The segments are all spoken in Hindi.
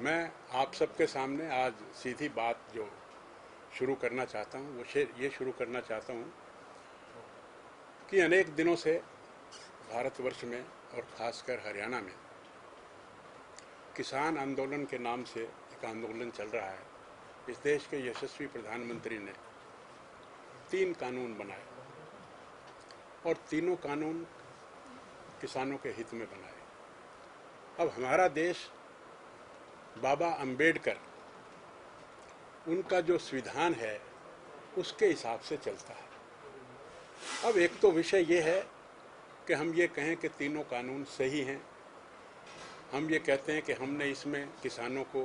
मैं आप सबके सामने आज सीधी बात जो शुरू करना चाहता हूँ वो ये शुरू करना चाहता हूँ कि अनेक दिनों से भारतवर्ष में और ख़ासकर हरियाणा में किसान आंदोलन के नाम से एक आंदोलन चल रहा है। इस देश के यशस्वी प्रधानमंत्री ने 3 कानून बनाए और तीनों कानून किसानों के हित में बनाए। अब हमारा देश बाबा अंबेडकर उनका जो संविधान है उसके हिसाब से चलता है। अब एक तो विषय ये है कि हम ये कहें कि तीनों कानून सही हैं, हम ये कहते हैं कि हमने इसमें किसानों को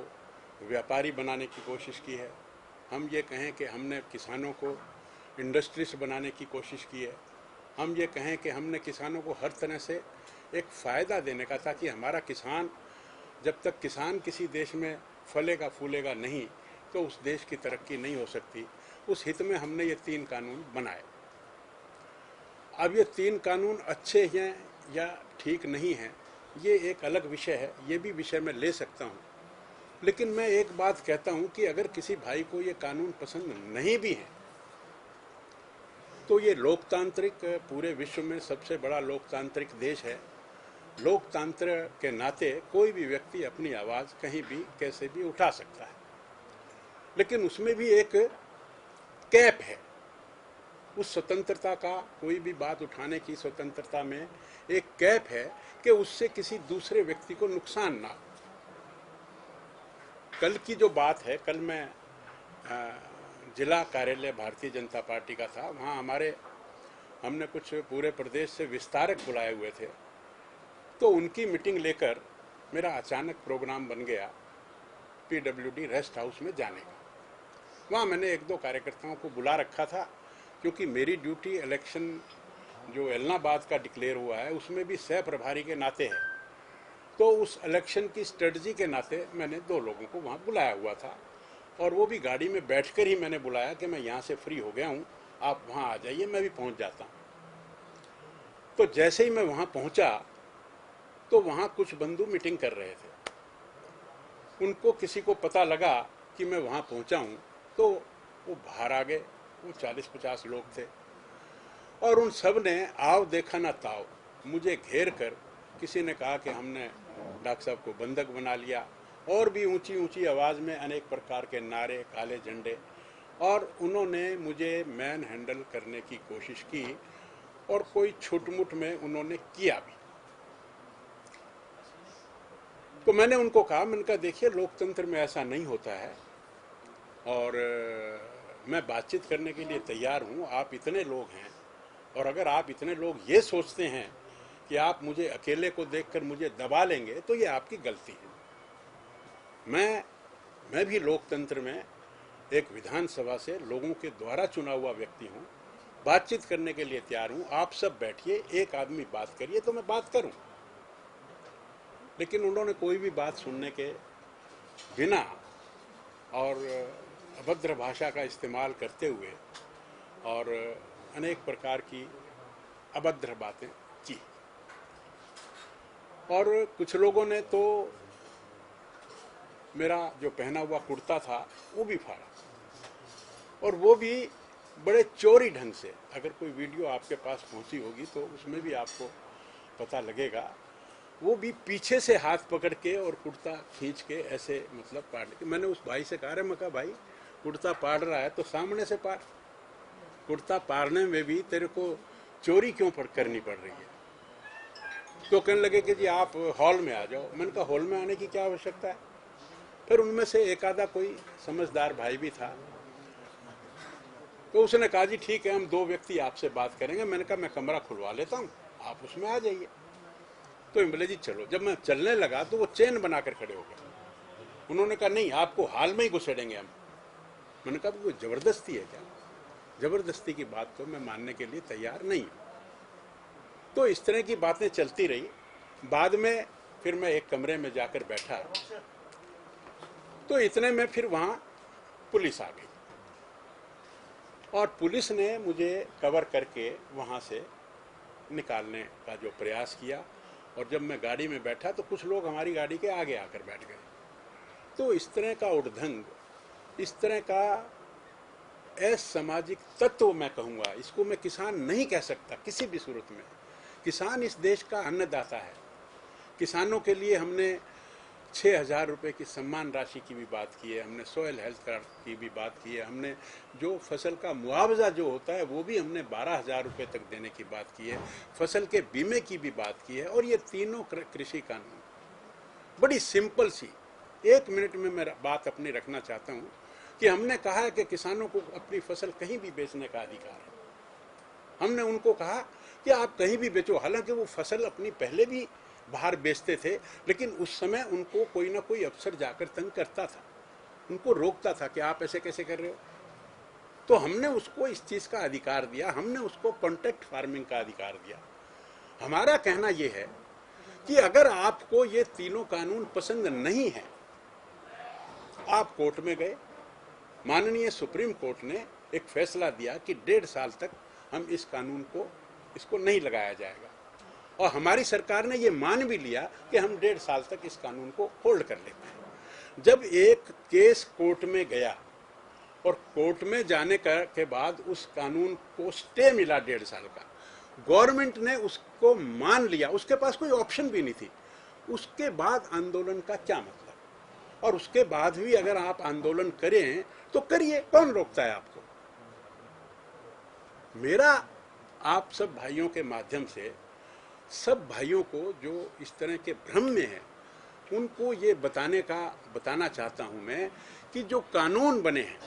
व्यापारी बनाने की कोशिश की है, हम ये कहें कि हमने किसानों को इंडस्ट्रीज बनाने की कोशिश की है, हम ये कहें कि हमने किसानों को हर तरह से एक फ़ायदा देने का, ताकि हमारा किसान, जब तक किसान किसी देश में फलेगा फूलेगा नहीं तो उस देश की तरक्की नहीं हो सकती। उस हित में हमने ये 3 कानून बनाए। अब ये 3 कानून अच्छे हैं या ठीक नहीं हैं ये एक अलग विषय है, ये भी विषय मैं ले सकता हूँ। लेकिन मैं एक बात कहता हूँ कि अगर किसी भाई को ये कानून पसंद नहीं भी हैं तो ये लोकतांत्रिक, पूरे विश्व में सबसे बड़ा लोकतांत्रिक देश है। लोकतंत्र के नाते कोई भी व्यक्ति अपनी आवाज़ कहीं भी कैसे भी उठा सकता है, लेकिन उसमें भी एक कैप है। उस स्वतंत्रता का, कोई भी बात उठाने की स्वतंत्रता में एक कैप है कि उससे किसी दूसरे व्यक्ति को नुकसान ना हो। कल की जो बात है, कल मैं जिला कार्यालय भारतीय जनता पार्टी का था, वहाँ हमने कुछ पूरे प्रदेश से विस्तारक बुलाए हुए थे, तो उनकी मीटिंग लेकर मेरा अचानक प्रोग्राम बन गया PWD रेस्ट हाउस में जाने का। वहाँ मैंने 1-2 कार्यकर्ताओं को बुला रखा था, क्योंकि मेरी ड्यूटी इलेक्शन जो एलनाबाद का डिक्लेयर हुआ है उसमें भी सह प्रभारी के नाते है, तो उस इलेक्शन की स्ट्रेटजी के नाते मैंने 2 लोगों को वहाँ बुलाया हुआ था, और वो भी गाड़ी में बैठकर ही मैंने बुलाया कि मैं यहाँ से फ्री हो गया हूँ, आप वहाँ आ जाइए, मैं भी पहुँच जाता हूँ। तो जैसे ही मैं वहाँ पहुँचा तो वहाँ कुछ बंधु मीटिंग कर रहे थे। उनको किसी को पता लगा कि मैं वहाँ पहुँचा हूँ तो वो बाहर आ गए। वो 40-50 लोग थे और उन सब ने आओ देखा ना ताओ मुझे घेर कर, किसी ने कहा कि हमने डॉक्टर साहब को बंधक बना लिया, और भी ऊंची ऊंची आवाज़ में अनेक प्रकार के नारे, काले झंडे, और उन्होंने मुझे मैन हैंडल करने की कोशिश की और कोई छुटमुट में उन्होंने किया भी। तो मैंने उनको कहा, मैंने कहा देखिए लोकतंत्र में ऐसा नहीं होता है और मैं बातचीत करने के लिए तैयार हूँ। आप इतने लोग हैं और अगर आप इतने लोग ये सोचते हैं कि आप मुझे अकेले को देखकर मुझे दबा लेंगे तो ये आपकी गलती है। मैं भी लोकतंत्र में एक विधानसभा से लोगों के द्वारा चुना हुआ व्यक्ति हूँ, बातचीत करने के लिए तैयार हूँ। आप सब बैठिए, एक आदमी बात करिए तो मैं बात करूँ। लेकिन उन्होंने कोई भी बात सुनने के बिना और अभद्र भाषा का इस्तेमाल करते हुए और अनेक प्रकार की अभद्र बातें की, और कुछ लोगों ने तो मेरा जो पहना हुआ कुर्ता था वो भी फाड़ा, और वो भी बड़े चोरी ढंग से। अगर कोई वीडियो आपके पास पहुंची होगी तो उसमें भी आपको पता लगेगा। वो भी पीछे से हाथ पकड़ के और कुर्ता खींच के ऐसे, मतलब पाड़ के। मैंने उस भाई से कहा, मैं कहा भाई कुर्ता पाड़ रहा है तो सामने से पाड़, कुर्ता पाड़ने में भी तेरे को चोरी क्यों करनी पड़ रही है? तो कहने लगे कि जी आप हॉल में आ जाओ। मैंने कहा हॉल में आने की क्या आवश्यकता है? फिर उनमें से एक आधा कोई समझदार भाई भी था, तो उसने कहा जी ठीक है, हम 2 व्यक्ति आपसे बात करेंगे। मैंने कहा मैं कमरा खुलवा लेता हूँ, आप उसमें आ जाइए। तो बोले जी चलो। जब मैं चलने लगा तो वो चेन बनाकर खड़े हो गए। उन्होंने कहा नहीं, आपको हाल में ही घुसेड़ेंगे हम। मैंने कहा वो जबरदस्ती है क्या? जबरदस्ती की बात तो मैं मानने के लिए तैयार नहीं हूँ। तो इस तरह की बातें चलती रही। बाद में फिर मैं एक कमरे में जाकर बैठा, तो इतने में फिर वहाँ पुलिस आ गई और पुलिस ने मुझे कवर करके वहाँ से निकालने का जो प्रयास किया। और जब मैं गाड़ी में बैठा तो कुछ लोग हमारी गाड़ी के आगे आकर बैठ गए तो इस तरह का उद्दंड, इस तरह का असामाजिक तत्व मैं कहूँगा, इसको मैं किसान नहीं कह सकता किसी भी सूरत में। किसान इस देश का अन्नदाता है। किसानों के लिए हमने 6,000 रुपये की सम्मान राशि की भी बात की है, हमने सॉयल हेल्थ कार्ड की भी बात की है, हमने जो फसल का मुआवजा जो होता है वो भी हमने 12,000 रुपये तक देने की बात की है, फसल के बीमे की भी बात की है। और ये तीनों कृषि कानून बड़ी सिंपल सी, 1 मिनट में मैं बात अपनी रखना चाहता हूँ कि हमने कहा है कि किसानों को अपनी फसल कहीं भी बेचने का अधिकार है। हमने उनको कहा कि आप कहीं भी बेचो, हालांकि वो फसल अपनी पहले भी बाहर बेचते थे, लेकिन उस समय उनको कोई ना कोई अफसर जाकर तंग करता था, उनको रोकता था कि आप ऐसे कैसे कर रहे हो। तो हमने उसको इस चीज़ का अधिकार दिया, हमने उसको कॉन्ट्रैक्ट फार्मिंग का अधिकार दिया। हमारा कहना यह है कि अगर आपको ये तीनों कानून पसंद नहीं है, आप कोर्ट में गए, माननीय सुप्रीम कोर्ट ने एक फैसला दिया कि 1.5 साल तक हम इस कानून को इसको नहीं लगाया जाएगा, और हमारी सरकार ने ये मान भी लिया कि हम 1.5 साल तक इस कानून को होल्ड कर लेते हैं। जब एक केस कोर्ट में गया और कोर्ट में जाने के बाद उस कानून को स्टे मिला 1.5 साल का, गवर्नमेंट ने उसको मान लिया, उसके पास कोई ऑप्शन भी नहीं थी। उसके बाद आंदोलन का क्या मतलब? और उसके बाद भी अगर आप आंदोलन करें तो करिए, कौन रोकता है आपको? मेरा आप सब भाइयों के माध्यम से सब भाइयों को जो इस तरह के भ्रम में हैं, उनको ये बताना चाहता हूं मैं कि जो कानून बने हैं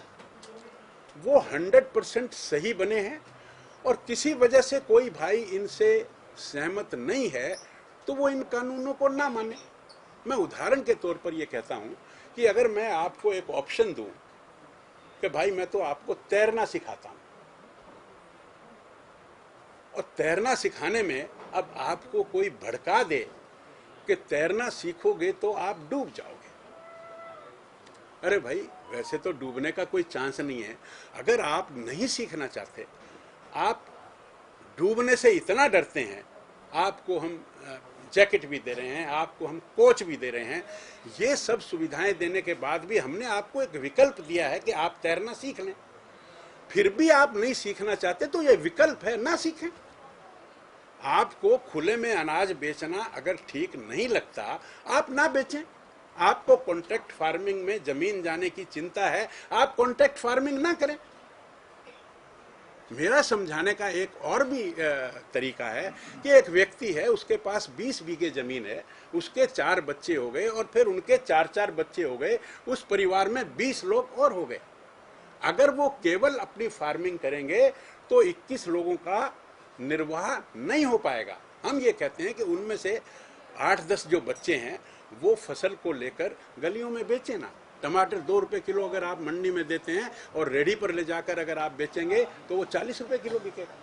वो 100% सही बने हैं, और किसी वजह से कोई भाई इनसे सहमत नहीं है तो वो इन कानूनों को ना माने। मैं उदाहरण के तौर पर ये कहता हूं कि अगर मैं आपको एक ऑप्शन दूं कि भाई मैं तो आपको तैरना सिखाता हूं, और तैरना सिखाने में अब आपको कोई भड़का दे कि तैरना सीखोगे तो आप डूब जाओगे। अरे भाई, वैसे तो डूबने का कोई चांस नहीं है। अगर आप नहीं सीखना चाहते, आप डूबने से इतना डरते हैं, आपको हम जैकेट भी दे रहे हैं, आपको हम कोच भी दे रहे हैं, ये सब सुविधाएं देने के बाद भी हमने आपको एक विकल्प दिया है कि आप तैरना सीख लें। फिर भी आप नहीं सीखना चाहते तो ये विकल्प है, ना सीखें। आपको खुले में अनाज बेचना अगर ठीक नहीं लगता, आप ना बेचें। आपको कॉन्ट्रैक्ट फार्मिंग में जमीन जाने की चिंता है, आप कॉन्ट्रैक्ट फार्मिंग ना करें। मेरा समझाने का एक और भी तरीका है कि एक व्यक्ति है, उसके पास 20 बीघे जमीन है, उसके 4 बच्चे हो गए और फिर उनके 4-4 बच्चे हो गए, उस परिवार में 20 लोग और हो गए। अगर वो केवल अपनी फार्मिंग करेंगे तो 21 लोगों का निर्वाह नहीं हो पाएगा। हम ये कहते हैं कि उनमें से 8-10 जो बच्चे हैं वो फसल को लेकर गलियों में बेचें ना। टमाटर 2 रुपये किलो अगर आप मंडी में देते हैं और रेडी पर ले जाकर अगर आप बेचेंगे तो वो 40 रुपये किलो बिकेगा।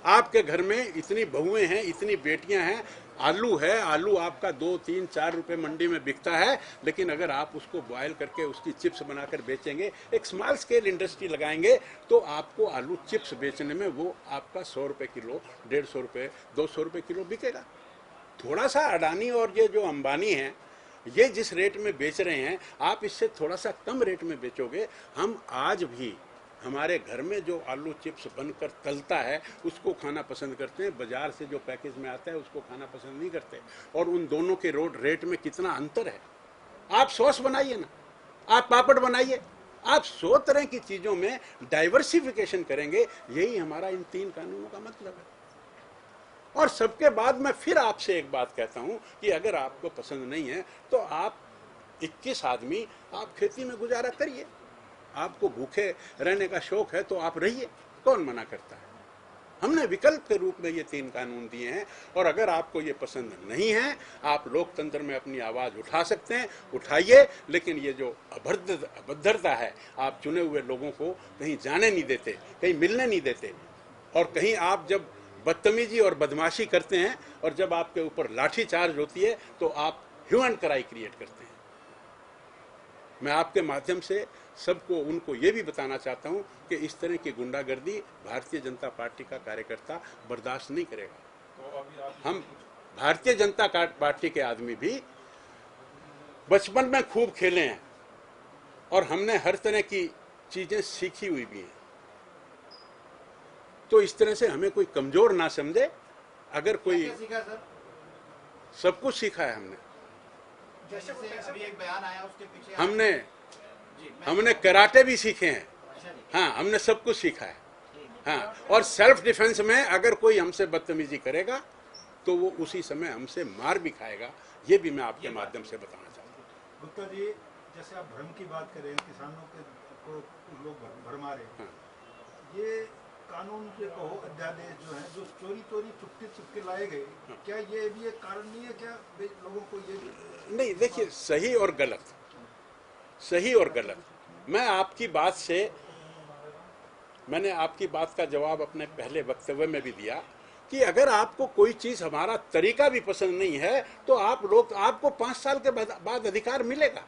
आपके घर में इतनी बहुएं हैं, इतनी बेटियां हैं, आलू है, आलू आपका 2, 3, 4 रुपये मंडी में बिकता है, लेकिन अगर आप उसको बॉयल करके उसकी चिप्स बनाकर बेचेंगे, एक स्मॉल स्केल इंडस्ट्री लगाएंगे, तो आपको आलू चिप्स बेचने में वो आपका 100 रुपये किलो, 150 रुपये, 200 रुपये किलो बिकेगा। थोड़ा सा अडानी और ये जो अंबानी हैं, ये जिस रेट में बेच रहे हैं, आप इससे थोड़ा सा कम रेट में बेचोगे। हम आज भी हमारे घर में जो आलू चिप्स बनकर तलता है उसको खाना पसंद करते हैं, बाजार से जो पैकेज में आता है उसको खाना पसंद नहीं करते। और उन दोनों के रेट में कितना अंतर है। आप सॉस बनाइए ना, आप पापड़ बनाइए, आप 100 तरह की चीज़ों में डाइवर्सिफिकेशन करेंगे। यही हमारा इन 3 कानूनों का मतलब है। और सबके बाद मैं फिर आपसे एक बात कहता हूं कि अगर आपको पसंद नहीं है तो आप 21 आदमी आप खेती में गुजारा करिए। आपको भूखे रहने का शौक है तो आप रहिए, कौन मना करता है। हमने विकल्प के रूप में ये 3 कानून दिए हैं, और अगर आपको ये पसंद नहीं है, आप लोकतंत्र में अपनी आवाज़ उठा सकते हैं, उठाइए। लेकिन ये जो अभद्रता है, आप चुने हुए लोगों को कहीं जाने नहीं देते, कहीं मिलने नहीं देते, और कहीं आप जब बदतमीजी और बदमाशी करते हैं और जब आपके ऊपर लाठी चार्ज होती है तो आप ह्यूमन क्राई क्रिएट करते हैं। मैं आपके माध्यम से सबको उनको ये भी बताना चाहता हूं कि इस तरह की गुंडागर्दी भारतीय जनता पार्टी का कार्यकर्ता बर्दाश्त नहीं करेगा। हम भारतीय जनता पार्टी के आदमी भी बचपन में खूब खेले हैं और हमने हर तरह की चीजें सीखी हुई भी हैं। तो इस तरह से हमें कोई कमजोर ना समझे। अगर कोई क्या सीखा सर? सब कुछ सीखा है हमने। जैसे अभी एक बयान आया उसके पीछे हमने कराटे भी सीखे हैं। अच्छा जी, हाँ, हमने सब कुछ सीखा है। हाँ, और सेल्फ डिफेंस में अगर कोई हमसे बदतमीजी करेगा तो वो उसी समय हमसे मार भी खाएगा। ये भी मैं आपके माध्यम से बताना चाहता हूँ। गुप्ता जी, जैसे आप भ्रम की बात करें, किसानों को लोग भरमा रहे हैं, हाँ। ये कानून के कहो अध्यादेश जो है, जो चोरी चोरी चुपके लाए गए, क्या ये भी एक कारण नहीं है क्या लोगों को ये नहीं, देखिए, सही और गलत, सही और गलत, मैंने आपकी बात का जवाब अपने पहले वक्तव्य में भी दिया कि अगर आपको कोई चीज हमारा तरीका भी पसंद नहीं है तो आपको 5 साल के बाद अधिकार मिलेगा।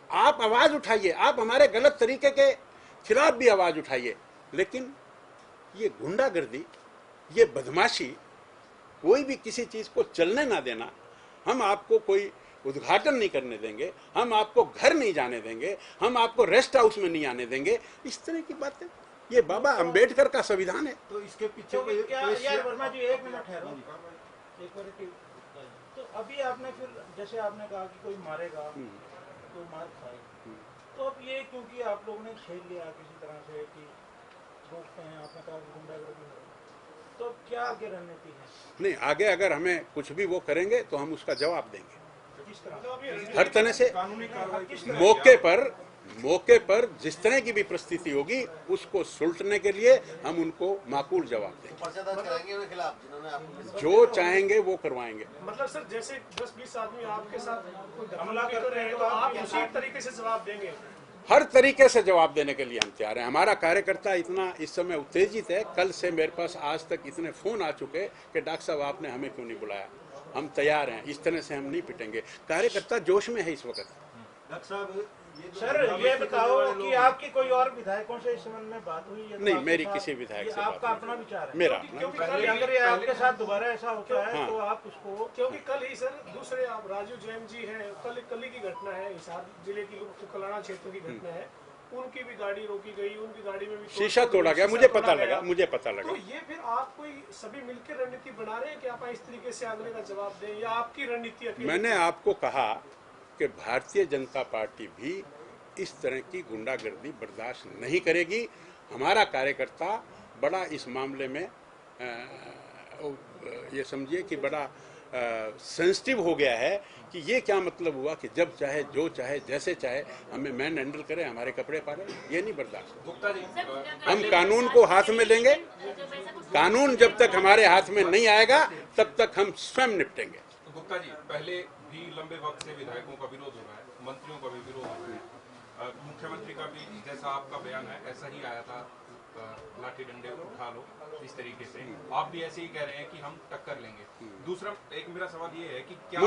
आप आवाज उठाइए, आप हमारे गलत तरीके के खिलाफ भी आवाज उठाइए, लेकिन ये गुंडागर्दी, ये बदमाशी, कोई भी किसी चीज को चलने ना देना, हम आपको कोई उद्घाटन नहीं करने देंगे, हम आपको घर नहीं जाने देंगे, हम आपको रेस्ट हाउस में नहीं आने देंगे, इस तरह की बातें, ये बाबा अंबेडकर का संविधान है। तो इसके पीछे यार वर्मा जी एक मिनट ठहरो, एक मिनट। तो अभी आपने फिर जैसे आपने कहा कि कोई मारेगा तो मार खाएगा, तो अब ये क्योंकि आप लोगों ने छेड़ लिया किसी तरह से कि रोकते हैं, आपने कहा गुंडागर्दी, तो क्या आगे रणनीति है? नहीं, आगे अगर हमें कुछ भी वो करेंगे तो हम उसका जवाब देंगे किस तरह? हर तरह से। कानूनी कार्रवाई मौके पर जिस तरह की भी परिस्थिति होगी उसको सुलटने के लिए हम उनको माकूल जवाब देंगे। पर्चा दर्ज कराएंगे उनके खिलाफ जिन्होंने आपको जो चाहेंगे वो करवाएंगे। मतलब सर, जैसे 10-20 आदमी आपके साथ हमला कर रहे हैं तो आप उसी तरीके से जवाब देंगे? हर तरीके से जवाब देने के लिए हम तैयार हैं। हमारा कार्यकर्ता इतना इस समय उत्तेजित है, कल से मेरे पास आज तक इतने फोन आ चुके कि डॉक्टर साहब आपने हमें क्यों नहीं बुलाया। हम तैयार हैं, इस तरह से हम नहीं पिटेंगे। कार्यकर्ता जोश में है इस वक्त। डॉक्टर साहब, सर ये बताओ कि आपकी कोई और विधायकों से इस संबंध में बात हुई है? नहीं, मेरी किसी विधायक से आपका बात अपना विचार है? मेरा अपना। क्योंकि अगर ये आपके साथ दोबारा ऐसा होता है हाँ। तो आप उसको, क्योंकि कल ही सर दूसरे आप राजू जैन जी हैं, कल ही की घटना है, हिसार जिले की कलाना क्षेत्र की घटना है, उनकी भी गाड़ी रोकी गई, उनकी गाड़ी में भी शीशा तोड़ा गया, मुझे पता लगा। तो ये फिर आप कोई सभी मिलकर रणनीति बना रहे हैं कि आप इस तरीके से अगले का जवाब दें, या आपकी रणनीति अकेले? मैंने आपको कहा कि भारतीय जनता पार्टी भी इस तरह की गुंडागर्दी बर्दाश्त नहीं करेगी। हमारा कार्यकर्ता बड़ा इस मामले में ये समझिए कि बड़ा सेंसिटिव हो गया है कि ये क्या मतलब हुआ कि जब चाहे, जो चाहे, जैसे चाहे हमें मैन हैंडल करे, हमारे कपड़े पाले, ये नहीं बर्दाश्त। हम कानून को हाथ में लेंगे। कानून जब तक हमारे हाथ में नहीं आएगा तब तक हम स्वयं निपटेंगे। गुप्ता जी, पहले भी लंबे वक्त से विधायकों का विरोध हो रहा है, मंत्रियों का भी विरोध हो रहा है, मुख्यमंत्री का भी जैसा आपका बयान है ऐसा ही आया था, लाठी डंडे उठा लो, इस तरीके से आप भी ऐसे ही कह रहे हैं कि हम टक्कर लेंगे। दूसरा एक मेरा सवाल ये है कि क्या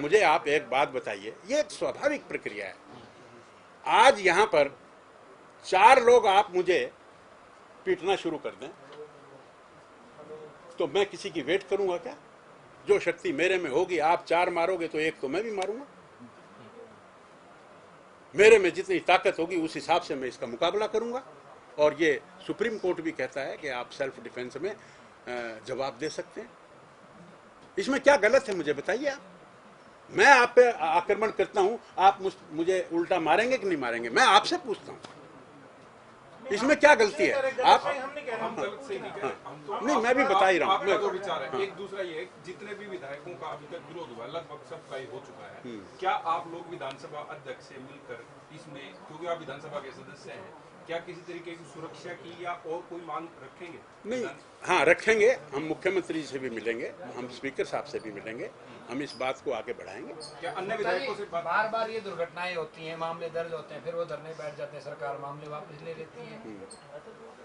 मुझे आप एक बात बताइए, ये एक स्वाभाविक प्रक्रिया है। आज यहाँ पर 4 लोग आप मुझे पीटना शुरू कर दें तो मैं किसी की वेट करूंगा क्या? जो शक्ति मेरे में होगी, आप 4 मारोगे तो एक तो मैं भी मारूंगा। मेरे में जितनी ताकत होगी उस हिसाब से मैं इसका मुकाबला करूंगा। और ये सुप्रीम कोर्ट भी कहता है कि आप सेल्फ डिफेंस में जवाब दे सकते हैं। इसमें क्या गलत है मुझे बताइए आप। मैं आप पे आक्रमण करता हूं, आप मुझे उल्टा मारेंगे कि नहीं मारेंगे? मैं आपसे पूछता हूं, इसमें क्या गलती है? आप हम गलत से नहीं कह रहे, हम तो नहीं, मैं भी बता ही रहा हूं। आपका जो विचार है। एक दूसरा ये है, जितने भी विधायकों का अभी तक विरोध हुआ लगभग सबका ही हो चुका है, क्या आप लोग विधानसभा अध्यक्ष से मिलकर इसमें, क्योंकि आप विधानसभा के सदस्य हैं, क्या किसी तरीके की सुरक्षा की या और कोई मांग रखेंगे? नहीं, हाँ रखेंगे। हम मुख्यमंत्री से भी मिलेंगे, हम स्पीकर साहब से भी मिलेंगे, हम इस बात को आगे बढ़ाएंगे। क्या अन्य विधायकों से बार बार ये दुर्घटनाएं होती हैं, मामले दर्ज होते हैं, फिर वो धरने बैठ जाते हैं, सरकार मामले वापस ले लेती है,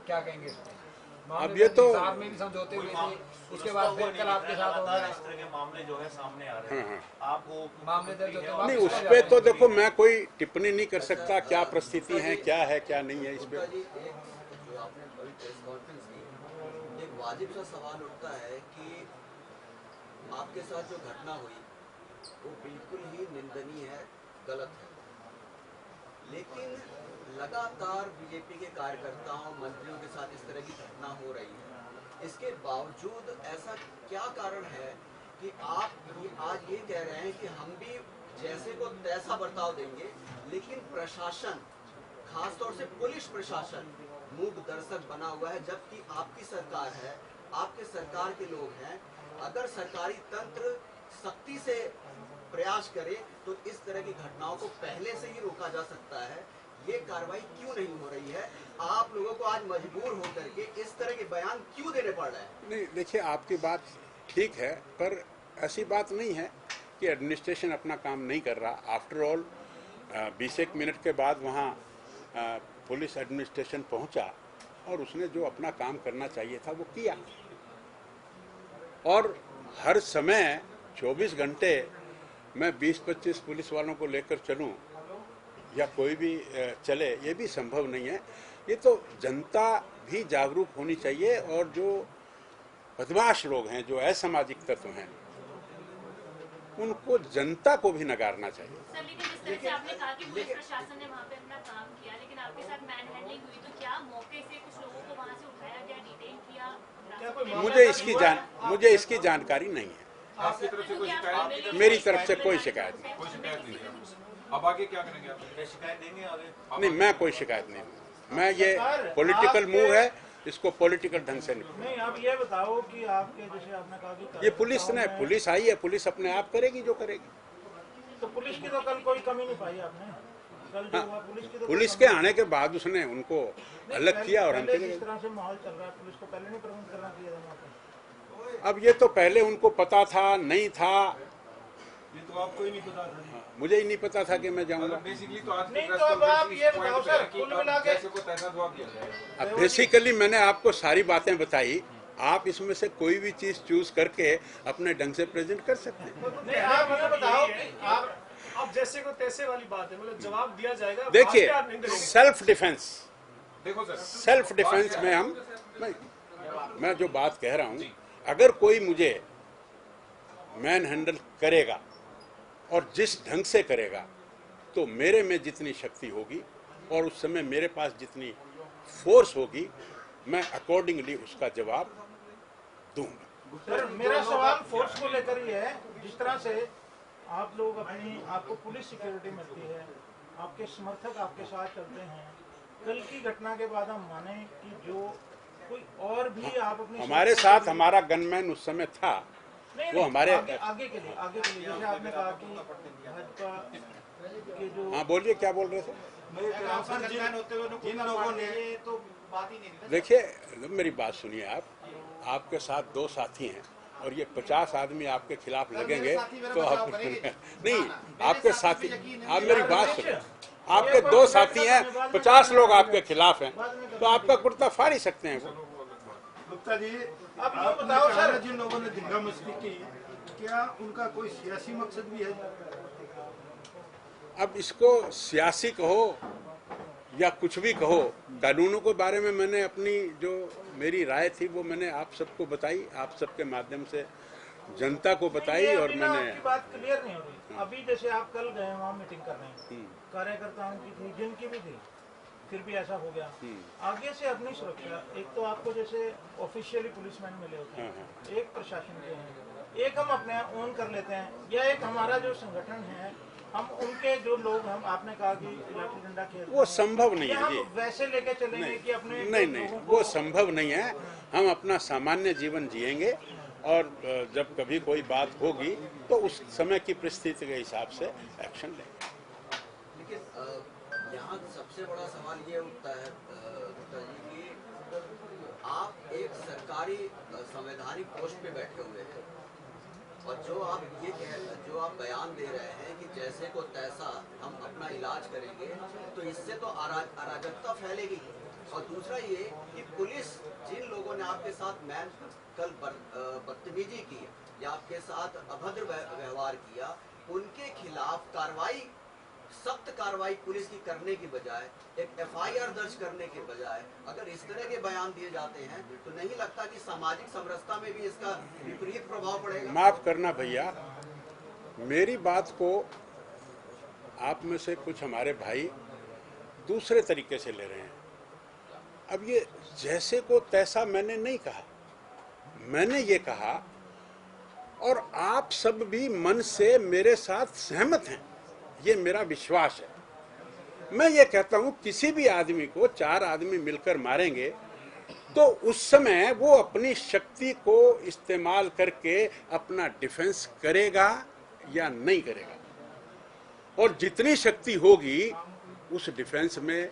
क्या कहेंगे इसमें? अब ये तो में भी समझौते हुए थे, उसके बाद फिर कल आपके साथ हो गया। इस तरह के मामले जो है सामने आ रहे हैं, आप वो मामले दर्ज होते हैं, नहीं, उस पे तो देखो मैं कोई टिप्पणी नहीं कर सकता, क्या परिस्थिति है, क्या है, क्या नहीं है। इस पे जो आपने बड़ी प्रेस कॉन्फ्रेंस की, एक वाजिब सा सवाल उठता है कि आपके साथ जो घटना हुई वो बिल्कुल ही निंदनीय है, गलत है। लेकिन लगातार बीजेपी के कार्यकर्ताओं, मंत्रियों के साथ इस तरह की घटना हो रही है। इसके बावजूद ऐसा क्या कारण है कि आप आज ये कह रहे हैं कि हम भी जैसे को तैसा बर्ताव देंगे, लेकिन प्रशासन, खासतौर से पुलिस प्रशासन मूक दर्शक बना हुआ है, जबकि आपकी सरकार है, आपके सरकार के लोग हैं। अगर सरकारी तंत्र सख्ती से प्रयास करे तो इस तरह की घटनाओं को पहले से ही रोका जा सकता है। ये कार्रवाई क्यों नहीं हो रही है? आप लोगों को आज मजबूर होकर के इस तरह के बयान क्यों देने पड़ रहे हैं? नहीं, देखिए, आपकी बात ठीक है, पर ऐसी बात नहीं है कि एडमिनिस्ट्रेशन अपना काम नहीं कर रहा। आफ्टर ऑल 20 मिनट के बाद वहाँ पुलिस एडमिनिस्ट्रेशन पहुँचा और उसने जो अपना काम करना चाहिए था वो किया। और हर समय 24 घंटे मैं 20-25 पुलिस वालों को लेकर चलूं या कोई भी चले, ये भी संभव नहीं है। ये तो जनता भी जागरूक होनी चाहिए, और जो बदमाश लोग हैं, जो असामाजिक तत्व हैं, उनको जनता को भी नकारना चाहिए। सर, लेकिन जिस तरह से आपने कहा कि पुलिस प्रशासन ने वहाँ पे अपना काम किया, लेकिन आपके साथ मैन हैंडलिंग हुई, तो क्या मौके से कुछ लोगों को वहाँ से उठाया गया, डिटेन किया? मुझे इसकी जानकारी नहीं है। आपकी तरफ से कोई शिकायत? मेरी तरफ से कोई शिकायत नहीं। कोई शिकायत नहीं है। अब आगे क्या करेंगे आप? शिकायत देंगे आगे? नहीं, मैं कोई शिकायत नहीं दूंगा। मैं ये पॉलिटिकल मूव है, इसको पॉलिटिकल ढंग से निपटाओ। नहीं, आप ये बताओ कि आपके, जैसे आपने कहा कि ये पुलिस आई है, पुलिस अपने आप करेगी जो करेगी। तो पुलिस की तो कल कोई कमी नहीं पाई आपने? कल जो हुआ पुलिस की तो पुलिस के आने के बाद उसने उनको अलग किया और हम चले जिस गए। तरह से माहौल चल रहा है, पुलिस को पहले नहीं प्रबंध करना चाहिए था वहाँ पे? अब ये तो पहले उनको पता था, नहीं था, ये तो आपको ही नहीं पता था जी। मुझे ही नहीं पता था कि मैं जाऊंगा। बेसिकली तो आज नहीं, तो अब आप ये बताओ सर, कुल मिला के जैसे को तैसा जवाब दिया जाएगा। अब बेसिकली मैंने आपको सारी बातें बताई, आप इसमें से कोई भी चीज चूज करके अपने ढंग से प्रेजेंट कर सकते हैं। नहीं, आप ये बताओ कि आप जैसे को तैसे वाली बात है, मतलब जवाब दिया जाएगा। देखिए, आप नहीं करेंगे। सेल्फ डिफेंस, देखो सर, सेल्फ डिफेंस में मैं जो बात कह रहा हूँ, अगर कोई मुझे मैन हैंडल करेगा और जिस ढंग से करेगा, तो मेरे में जितनी शक्ति होगी और उस समय मेरे पास जितनी फोर्स होगी, मैं अकॉर्डिंगली उसका जवाब दूंगा। सर, मेरा सवाल फोर्स को लेकर ही है। जिस तरह से आप लोग आपको पुलिस सिक्योरिटी मिलती है, आपके समर्थक आपके साथ चलते हैं, कल की घटना के बाद हम माने कि जो कोई और भी आप अपनी हमारे साथ हमारा गनमैन उस समय था, वो हमारे आगे के लिए जैसे आपने कहा कि भाजपा के जो, हाँ बोलिए, क्या बोल रहे थे? जिन लोगों ने तो बात ही नहीं। देखिए, मेरी बात सुनिए। आपके साथ 2 साथी हैं और ये 50 आदमी आपके खिलाफ लगेंगे तो आप नहीं, आपके साथी, आप मेरी बात सुनिए, आपके 2 साथी हैं, 50 लोग आपके खिलाफ हैं, तो आपका कुर्ता फाड़ ही सकते हैं वो। गुप्ता जी, अब ये बताओ सर, जिन लोगों ने दंगा मस्ती की, क्या उनका कोई सियासी मकसद भी है? अब इसको सियासी कहो या कुछ भी कहो, कानूनों के बारे में मैंने अपनी जो मेरी राय थी वो मैंने आप सबको बताई, आप सबके माध्यम से जनता को बताई, और मैंने आपकी बात क्लियर नहीं हो रही। अभी जैसे आप कल गए वहाँ मीटिंग करने, कार्यकर्ताओं की थी, जिनकी भी थी, फिर भी ऐसा हो गया। आगे से अपनी सुरक्षा, एक तो आपको जैसे ऑफिशियली पुलिसमैन मिले होते हैं, एक प्रशासन के हैं, एक हम अपने ओन कर लेते हैं, या एक हमारा जो संगठन है, हम उनके जो लोग, हम आपने कहा कि लाठी डंडा खेल, वो संभव नहीं है जी। वैसे लेके चलेंगे कि अपने नहीं, वो संभव नहीं है। हम अपना सामान्य जीवन जिएंगे, और जब कभी कोई बात होगी तो उस समय की परिस्थिति के हिसाब से एक्शन लेंगे। लेकिन यहाँ सबसे बड़ा सवाल ये उठता है गुप्ता जी कि आप एक सरकारी संवैधानिक पोस्ट पे बैठे हुए हैं, और जो आप बयान दे रहे हैं कि जैसे को तैसा हम अपना इलाज करेंगे, तो इससे तो अराजकता फैलेगी। और दूसरा ये कि पुलिस, जिन लोगों ने आपके साथ कल बदतमीजी की या आपके साथ अभद्र व्यवहार किया, उनके खिलाफ सख्त कार्रवाई पुलिस की करने की बजाय, एक FIR दर्ज करने के बजाय अगर इस तरह के बयान दिए जाते हैं, तो नहीं लगता कि सामाजिक समरसता में भी इसका विपरीत प्रभाव पड़ेगा? माफ करना भैया, मेरी बात को आप में से कुछ हमारे भाई दूसरे तरीके से ले रहे हैं। अब ये जैसे को तैसा मैंने नहीं कहा, मैंने ये कहा और आप सब भी मन से मेरे साथ सहमत हैं, ये मेरा विश्वास है। मैं ये कहता हूं किसी भी आदमी को 4 आदमी मिलकर मारेंगे तो उस समय वो अपनी शक्ति को इस्तेमाल करके अपना डिफेंस करेगा या नहीं करेगा, और जितनी शक्ति होगी उस डिफेंस में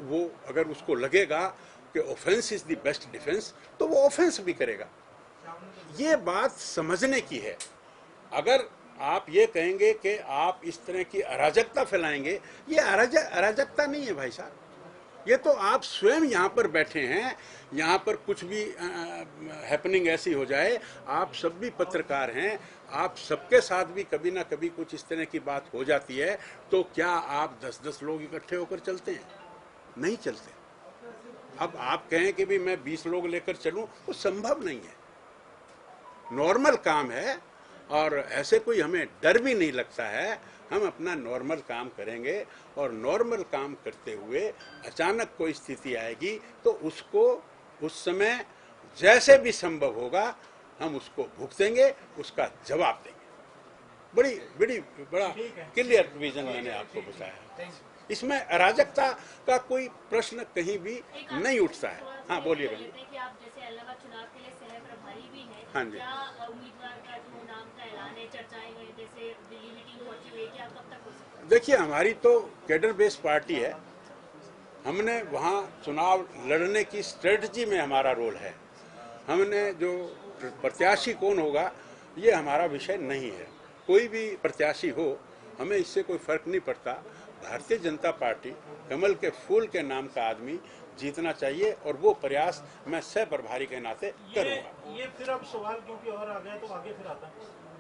वो अगर उसको लगेगा कि offence is the best defence तो वो ऑफेंस भी करेगा। ये बात समझने की है। अगर आप ये कहेंगे कि आप इस तरह की अराजकता फैलाएंगे, ये अराजकता नहीं है भाई साहब। ये तो आप स्वयं यहाँ पर बैठे हैं, यहाँ पर कुछ भी हैपनिंग ऐसी हो जाए, आप सब भी पत्रकार हैं, आप सबके साथ भी कभी ना कभी कुछ इस तरह की बात हो जाती है, तो क्या आप 10-10 लोग इकट्ठे होकर चलते हैं? नहीं चलते। अब आप कहें कि भी मैं 20 लोग लेकर चलूं, वो संभव नहीं है। नॉर्मल काम है और ऐसे कोई हमें डर भी नहीं लगता है। हम अपना नॉर्मल काम करेंगे और नॉर्मल काम करते हुए अचानक कोई स्थिति आएगी तो उसको उस समय जैसे भी संभव होगा हम उसको भुगतेंगे, उसका जवाब देंगे। बड़ा क्लियर विजन मैंने आपको बताया। इसमें अराजकता का कोई प्रश्न कहीं भी नहीं उठता है। हाँ बोलिएगा। आप जैसे इलाहाबाद चुनाव के लिए सह प्रभारी भी हैं, हाँ जी। क्या उम्मीदवार का जो नाम का ऐलान है, चर्चाएं हुई, जैसे दिल्ली मीटिंग पहुंची हुई है, क्या कब तक हो सकता है? देखिए, हमारी तो कैडर बेस्ड पार्टी है। हमने वहाँ चुनाव लड़ने की स्ट्रेटजी में हमारा रोल है। हमने जो प्रत्याशी कौन होगा ये हमारा विषय नहीं है। कोई भी प्रत्याशी हो, हमें इससे कोई फर्क नहीं पड़ता। भारतीय जनता पार्टी कमल के फूल के नाम का आदमी जीतना चाहिए और वो प्रयास मैं सह प्रभारी के नाते करूंगा। ये फिर अब सवाल क्योंकि और आ गया तो आगे फिर आता है।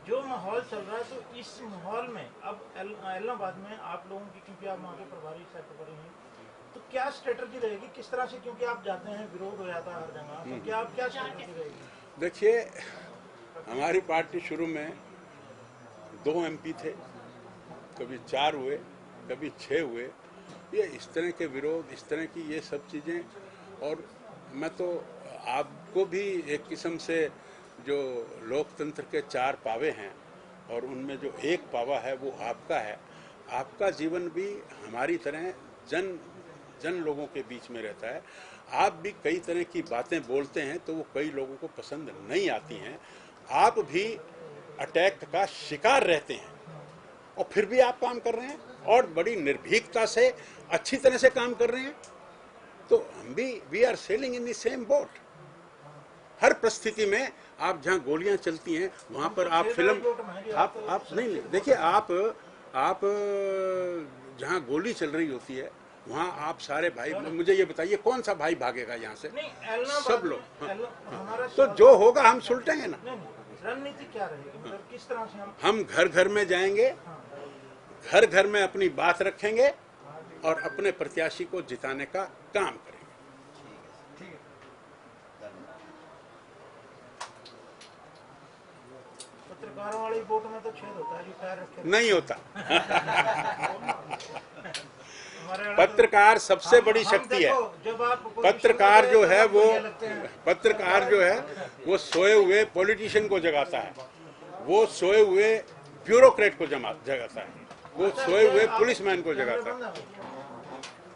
जो माहौल चल रहा है तो इस माहौल में अब इलाहाबाद में आप लोगों की, क्योंकि आप वहाँ के प्रभारी सह प्रभारी हैं, तो क्या स्ट्रेटजी रहेगी, किस तरह से, क्योंकि आप जाते हैं विरोध हो जाता है हर जगह, तो क्या आप क्या स्ट्रेटजी रहेगी? देखिए, हमारी पार्टी शुरू में 2 MP थे, कभी 4 हुए, कभी 6 हुए। ये इस तरह के विरोध, इस तरह की ये सब चीज़ें, और मैं तो आपको भी एक किस्म से जो लोकतंत्र के 4 पावे हैं और उनमें जो एक पावा है वो आपका है। आपका जीवन भी हमारी तरह जन लोगों के बीच में रहता है। आप भी कई तरह की बातें बोलते हैं तो वो कई लोगों को पसंद नहीं आती हैं। आप भी अटैक का शिकार रहते हैं और फिर भी आप काम कर रहे हैं और बड़ी निर्भीकता से अच्छी तरह से काम कर रहे हैं। तो हम भी we are sailing in the same boat. हर परिस्थिति में आप जहाँ गोलियां चलती हैं वहाँ पर आप फिल्म आप नहीं देखिए, आप जहाँ गोली चल रही होती है वहाँ आप सारे भाई, मुझे ये बताइए कौन सा भाई भागेगा यहाँ से? सब लोग। हाँ। तो जो होगा हम सुलटेंगे ना। रणनीति क्या रहेगी, मतलब किस तरह से हम घर घर में जाएंगे, घर घर में अपनी बात रखेंगे और अपने प्रत्याशी को जिताने का काम करेंगे। पत्रकारों वाली वोट में तो छेद होता है, जो पैर रखे नहीं होता। पत्रकार सबसे बड़ी शक्ति है। पत्रकार जो है वो सोए हुए पॉलिटिशियन को जगाता है, वो सोए हुए ब्यूरोक्रेट को जगाता है, वो सोए हुए पुलिसमैन को जगाता है।